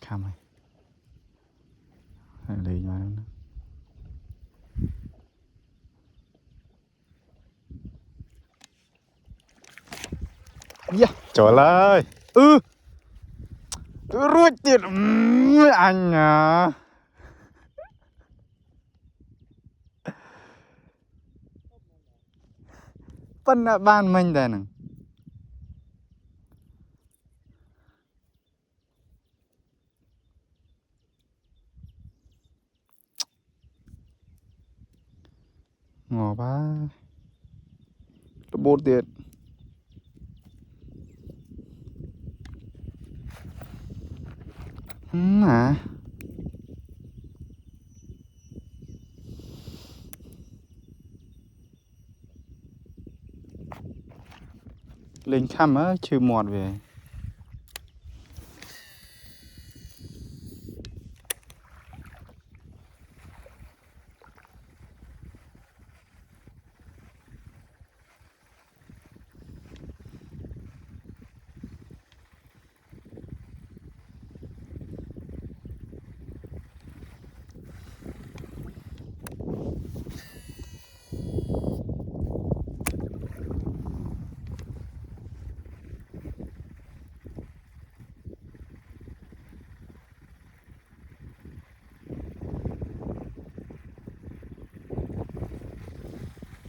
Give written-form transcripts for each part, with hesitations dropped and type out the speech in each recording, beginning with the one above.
khăm này lì mà nó yeah, trời ơi ruột tiệt anh à phân là ban mình đây nè ngò ba bột tiệt à lên khăm á chưa mọt về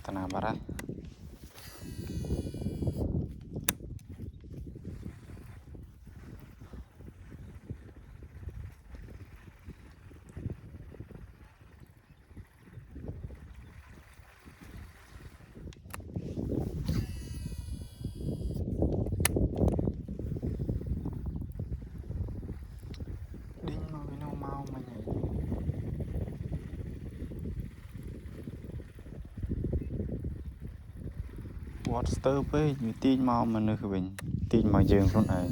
tenang parah đinh mà cái nào mau mà nhảy Water với tin mau mà nơi bình tin mà dương xuống này